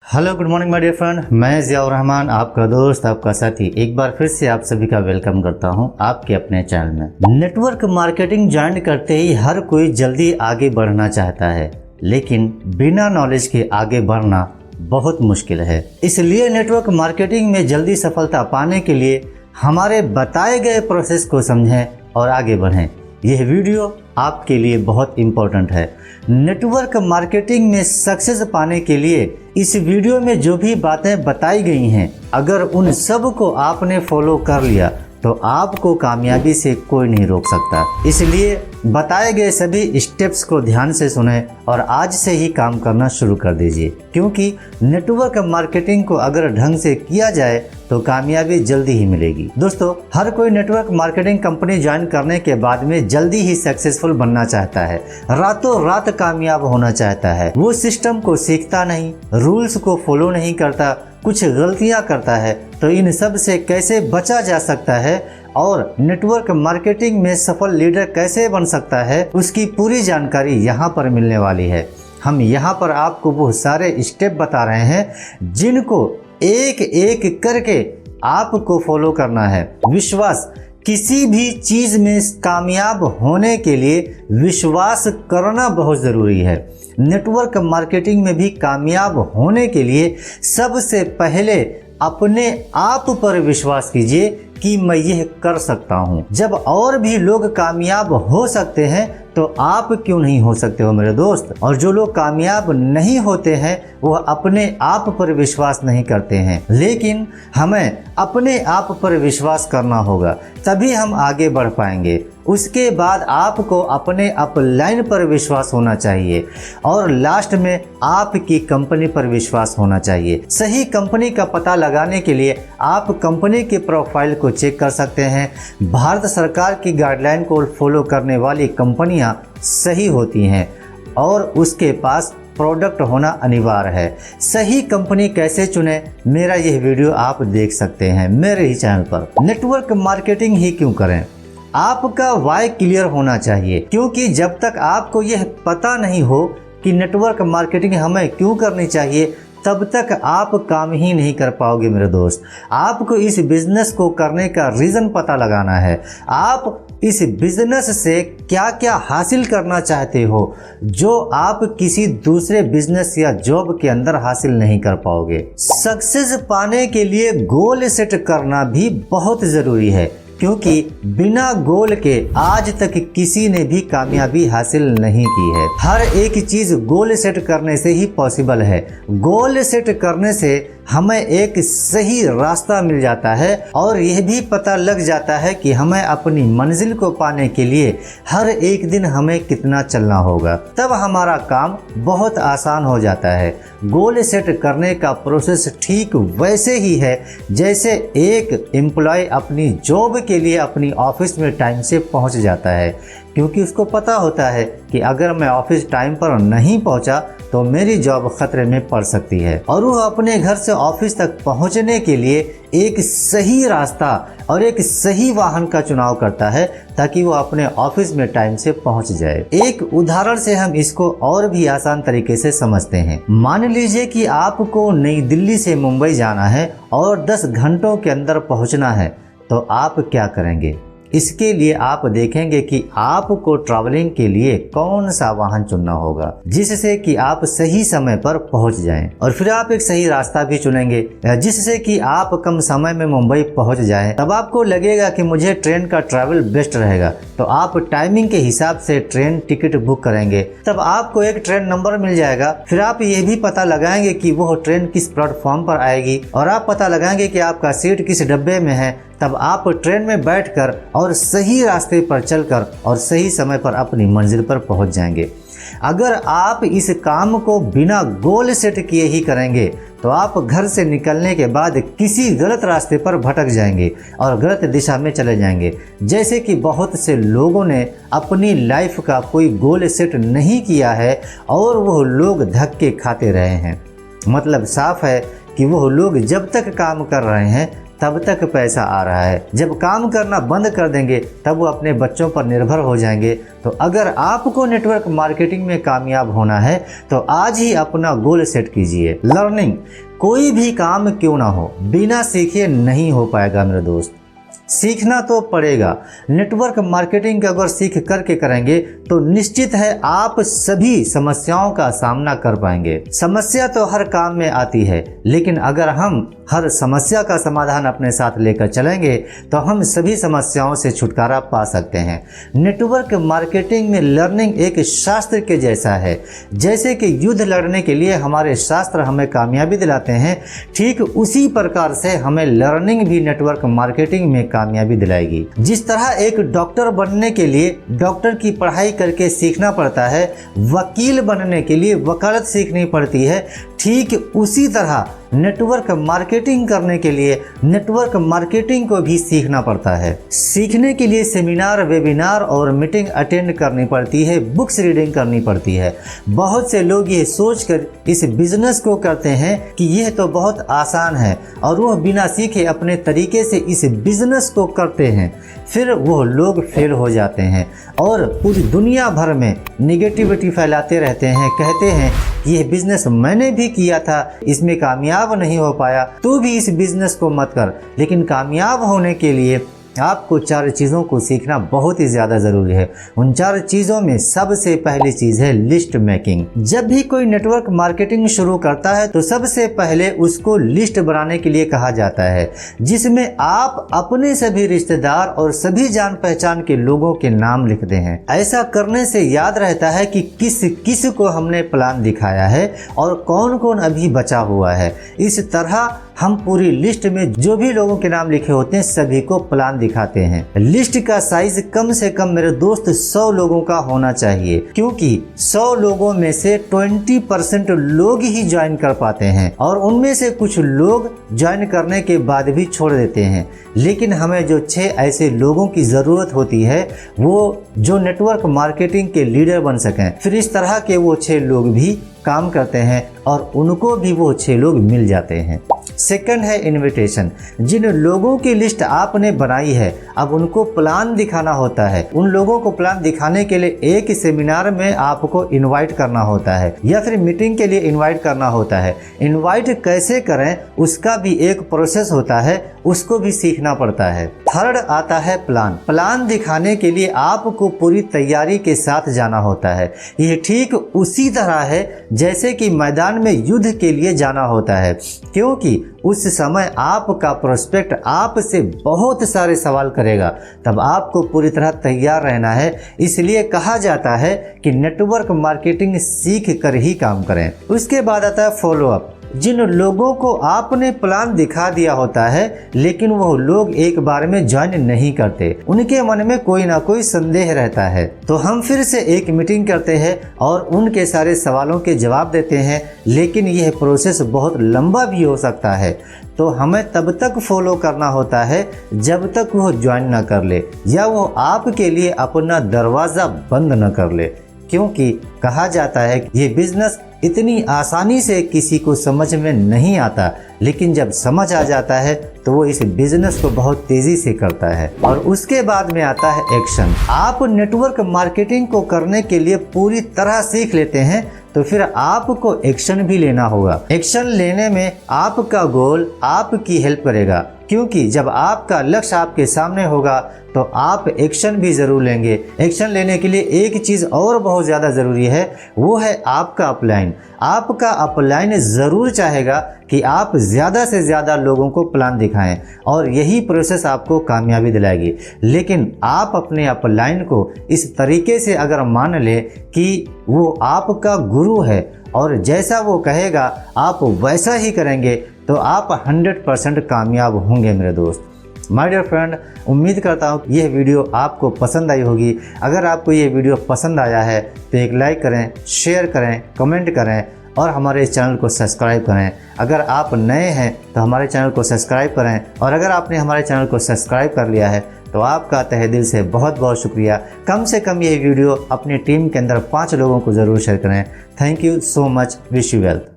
Hello good morning my dear friend, मैं ज़ियाउर रहमान, आपका दोस्त, आपका साथी, एक बार फिर से आप सभी का वेलकम करता हूं आपके अपने चैनल में। नेटवर्क मार्केटिंग ज्वाइन करते ही हर कोई जल्दी आगे बढ़ना चाहता है, लेकिन बिना नॉलेज के आगे बढ़ना बहुत मुश्किल है। इसलिए नेटवर्क मार्केटिंग में जल्दी सफलता पाने के लिए हमारे बताए गए प्रोसेस को समझें और आगे बढ़ें। यह वीडियो आपके लिए बहुत इम्पोर्टेंट है। नेटवर्क मार्केटिंग में सक्सेस पाने के लिए इस वीडियो में जो भी बातें बताई गई हैं, अगर उन सब को आपने फॉलो कर लिया तो आपको कामयाबी से कोई नहीं रोक सकता। इसलिए बताए गए सभी स्टेप्स को ध्यान से सुनें और आज से ही काम करना शुरू कर दीजिए, क्योंकि नेटवर्क मार्केटिंग को अगर ढंग से किया जाए तो कामयाबी जल्दी ही मिलेगी। दोस्तों, हर कोई नेटवर्क मार्केटिंग कंपनी ज्वाइन करने के बाद में जल्दी ही सक्सेसफुल बनना चाहता है, रातों रात कामयाब होना चाहता है। वो सिस्टम को सीखता नहीं, रूल्स को फॉलो नहीं करता, कुछ गलतियां करता है। तो इन सब से कैसे बचा जा सकता है और नेटवर्क मार्केटिंग में सफल लीडर कैसे बन सकता है, उसकी पूरी जानकारी यहाँ पर मिलने वाली है। हम यहाँ पर आपको वो सारे स्टेप बता रहे हैं जिनको एक एक करके आपको फॉलो करना है। विश्वास, किसी भी चीज में कामयाब होने के लिए विश्वास करना बहुत ज़रूरी है। नेटवर्क मार्केटिंग में भी कामयाब होने के लिए सबसे पहले अपने आप पर विश्वास कीजिए कि मैं यह कर सकता हूं। जब और भी लोग कामयाब हो सकते हैं तो आप क्यों नहीं हो सकते हो मेरे दोस्त। और जो लोग कामयाब नहीं होते हैं वह अपने आप पर विश्वास नहीं करते हैं, लेकिन हमें अपने आप पर विश्वास करना होगा, तभी हम आगे बढ़ पाएंगे। उसके बाद आपको अपने अपलाइन पर विश्वास होना चाहिए और लास्ट में आपकी कंपनी पर विश्वास होना चाहिए। सही कंपनी का पता लगाने के लिए आप कंपनी के प्रोफाइल को चेक कर सकते हैं। भारत सरकार की गाइडलाइन को फॉलो करने वाली कंपनियां सही होती हैं और उसके पास प्रोडक्ट होना अनिवार्य है। सही कंपनी कैसे चुने, मेरा यह वीडियो आप देख सकते हैं मेरे ही चैनल पर। नेटवर्क मार्केटिंग ही क्यों करें, आपका वाई क्लियर होना चाहिए, क्योंकि जब तक आपको यह पता नहीं हो कि नेटवर्क मार्केटिंग हमें क्यों करनी चाहिए, तब तक आप काम ही नहीं कर पाओगे मेरे दोस्त। आपको इस बिजनेस को करने का रीज़न पता लगाना है। आप इस बिजनेस से क्या क्या हासिल करना चाहते हो जो आप किसी दूसरे बिजनेस या जॉब के अंदर हासिल नहीं कर पाओगे। सक्सेस पाने के लिए गोल सेट करना भी बहुत ज़रूरी है, क्योंकि बिना गोल के आज तक किसी ने भी कामयाबी हासिल नहीं की है। हर एक चीज गोल सेट करने से ही पॉसिबल है। गोल सेट करने से हमें एक सही रास्ता मिल जाता है और यह भी पता लग जाता है कि हमें अपनी मंजिल को पाने के लिए हर एक दिन हमें कितना चलना होगा। तब हमारा काम बहुत आसान हो जाता है। गोल सेट करने का प्रोसेस ठीक वैसे ही है जैसे एक एम्प्लॉय अपनी जॉब के लिए अपनी ऑफिस में टाइम से पहुंच जाता है, क्योंकि उसको पता होता है कि अगर मैं ऑफिस टाइम पर नहीं पहुंचा तो मेरी जॉब खतरे में पड़ सकती है। और वह अपने घर से ऑफिस तक पहुंचने के लिए एक सही रास्ता और एक सही वाहन का चुनाव करता है ताकि वो अपने ऑफिस में टाइम से पहुंच जाए। एक उदाहरण से हम इसको और भी आसान तरीके से समझते हैं। मान लीजिए कि आपको नई दिल्ली से मुंबई जाना है और 10 घंटों के अंदर पहुंचना है, तो आप क्या करेंगे? इसके लिए आप देखेंगे कि आपको ट्रैवलिंग के लिए कौन सा वाहन चुनना होगा जिससे कि आप सही समय पर पहुंच जाएं। और फिर आप एक सही रास्ता भी चुनेंगे जिससे कि आप कम समय में मुंबई पहुंच जाएं। तब आपको लगेगा कि मुझे ट्रेन का ट्रैवल बेस्ट रहेगा, तो आप टाइमिंग के हिसाब से ट्रेन टिकट बुक करेंगे। तब आपको एक ट्रेन नंबर मिल जाएगा। फिर आप ये भी पता लगाएंगे कि वो ट्रेन किस प्लेटफॉर्म पर आएगी और आप पता लगाएंगे कि आपका सीट किस डब्बे में है। तब आप ट्रेन में बैठकर और सही रास्ते पर चलकर और सही समय पर अपनी मंजिल पर पहुंच जाएंगे। अगर आप इस काम को बिना गोल सेट किए ही करेंगे तो आप घर से निकलने के बाद किसी गलत रास्ते पर भटक जाएंगे और गलत दिशा में चले जाएंगे। जैसे कि बहुत से लोगों ने अपनी लाइफ का कोई गोल सेट नहीं किया है और वो लोग धक्के खाते रहे हैं। मतलब साफ है कि वो लोग जब तक काम कर रहे हैं तब तक पैसा आ रहा है। जब काम करना बंद कर देंगे तब वो अपने बच्चों पर निर्भर हो जाएंगे। तो अगर आपको नेटवर्क मार्केटिंग में कामयाब होना है तो आज ही अपना गोल सेट कीजिए। लर्निंग, कोई भी काम क्यों ना हो, बिना सीखे नहीं हो पाएगा मेरे दोस्त। सीखना तो पड़ेगा। नेटवर्क मार्केटिंग अगर सीख करके करेंगे तो निश्चित है आप सभी समस्याओं का सामना कर पाएंगे। समस्या तो हर काम में आती है, लेकिन अगर हम हर समस्या का समाधान अपने साथ लेकर चलेंगे तो हम सभी समस्याओं से छुटकारा पा सकते हैं। नेटवर्क मार्केटिंग में लर्निंग एक शास्त्र के जैसा है। जैसे कि युद्ध लड़ने के लिए हमारे शास्त्र हमें कामयाबी दिलाते हैं, ठीक उसी प्रकार से हमें लर्निंग भी नेटवर्क मार्केटिंग में कामयाबी दिलाएगी। जिस तरह एक डॉक्टर बनने के लिए डॉक्टर की पढ़ाई करके सीखना पड़ता है, वकील बनने के लिए वकालत सीखनी पड़ती है, ठीक उसी तरह नेटवर्क मार्केटिंग करने के लिए नेटवर्क मार्केटिंग को भी सीखना पड़ता है। सीखने के लिए सेमिनार, वेबिनार और मीटिंग अटेंड करनी पड़ती है, बुक्स रीडिंग करनी पड़ती है। बहुत से लोग ये सोचकर इस बिजनेस को करते हैं कि यह तो बहुत आसान है और वह बिना सीखे अपने तरीके से इस बिजनेस को करते हैं। फिर वो लोग फेल हो जाते हैं और पूरी दुनिया भर में निगेटिविटी फैलाते रहते हैं। कहते हैं कि यह बिजनेस मैंने भी किया था, इसमें कामयाब नहीं हो पाया, तू भी इस बिजनेस को मत कर। लेकिन कामयाब होने के लिए आपको 4 चीज़ों को सीखना बहुत ही ज़्यादा ज़रूरी है। उन 4 चीज़ों में सबसे पहली चीज़ है लिस्ट मेकिंग। जब भी कोई नेटवर्क मार्केटिंग शुरू करता है तो सबसे पहले उसको लिस्ट बनाने के लिए कहा जाता है, जिसमें आप अपने सभी रिश्तेदार और सभी जान पहचान के लोगों के नाम लिखते हैं। ऐसा करने से याद रहता है कि किस किस को हमने प्लान दिखाया है और कौन कौन अभी बचा हुआ है। इस तरह हम पूरी लिस्ट में जो भी लोगों के नाम लिखे होते हैं सभी को प्लान दिखाते हैं। लिस्ट का साइज कम से कम मेरे दोस्त 100 लोगों का होना चाहिए, क्योंकि 100 लोगों में से 20% लोग ही ज्वाइन कर पाते हैं और उनमें से कुछ लोग ज्वाइन करने के बाद भी छोड़ देते हैं। लेकिन हमें जो 6 ऐसे लोगों की ज़रूरत होती है वो जो नेटवर्क मार्केटिंग के लीडर बन सकें। फिर इस तरह के वो 6 लोग भी काम करते हैं और उनको भी वो 6 लोग मिल जाते हैं। सेकंड है इनविटेशन। जिन लोगों की लिस्ट आपने बनाई है अब उनको प्लान दिखाना होता है। उन लोगों को प्लान दिखाने के लिए एक सेमिनार में आपको इनवाइट करना होता है या फिर मीटिंग के लिए इनवाइट करना होता है। इनवाइट कैसे करें उसका भी एक प्रोसेस होता है, उसको भी सीखना पड़ता है। थर्ड आता है प्लान। प्लान दिखाने के लिए आपको पूरी तैयारी के साथ जाना होता है। यह ठीक उसी तरह है जैसे कि मैदान में युद्ध के लिए जाना होता है, क्योंकि उस समय आपका प्रोस्पेक्ट आपसे बहुत सारे सवाल करेगा, तब आपको पूरी तरह तैयार रहना है। इसलिए कहा जाता है कि नेटवर्क मार्केटिंग सीख कर ही काम करें। उसके बाद आता है फॉलोअप। जिन लोगों को आपने प्लान दिखा दिया होता है लेकिन वो लोग एक बार में ज्वाइन नहीं करते, उनके मन में कोई ना कोई संदेह रहता है, तो हम फिर से एक मीटिंग करते हैं और उनके सारे सवालों के जवाब देते हैं। लेकिन यह प्रोसेस बहुत लंबा भी हो सकता है, तो हमें तब तक फॉलो करना होता है जब तक वो ज्वाइन न कर ले या वो आपके लिए अपना दरवाज़ा बंद न कर ले। क्योंकि कहा जाता है कि ये बिजनेस इतनी आसानी से किसी को समझ में नहीं आता, लेकिन जब समझ आ जाता है तो वो इस बिजनेस को बहुत तेजी से करता है। और उसके बाद में आता है एक्शन। आप नेटवर्क मार्केटिंग को करने के लिए पूरी तरह सीख लेते हैं तो फिर आपको एक्शन भी लेना होगा। एक्शन लेने में आपका गोल आपकी हेल्प करेगा, क्योंकि जब आपका लक्ष्य आपके सामने होगा तो आप एक्शन भी ज़रूर लेंगे। एक्शन लेने के लिए एक चीज़ और बहुत ज़्यादा ज़रूरी है, वो है आपका अपलाइन। आपका अपलाइन ज़रूर चाहेगा कि आप ज़्यादा से ज़्यादा लोगों को प्लान दिखाएं और यही प्रोसेस आपको कामयाबी दिलाएगी। लेकिन आप अपने अपलाइन को इस तरीके से अगर मान लें कि वो आपका गुरु है और जैसा वो कहेगा आप वैसा ही करेंगे तो आप 100% कामयाब होंगे मेरे दोस्त। माय डियर फ्रेंड, उम्मीद करता हूँ यह वीडियो आपको पसंद आई होगी। अगर आपको ये वीडियो पसंद आया है तो एक लाइक करें, शेयर करें, कमेंट करें और हमारे चैनल को सब्सक्राइब करें। अगर आप नए हैं तो हमारे चैनल को सब्सक्राइब करें और अगर आपने हमारे चैनल को सब्सक्राइब कर लिया है तो आपका तहे दिल से बहुत बहुत शुक्रिया। कम से कम ये वीडियो अपनी टीम के अंदर 5 लोगों को ज़रूर शेयर करें। Thank you so much. Wish you wealth.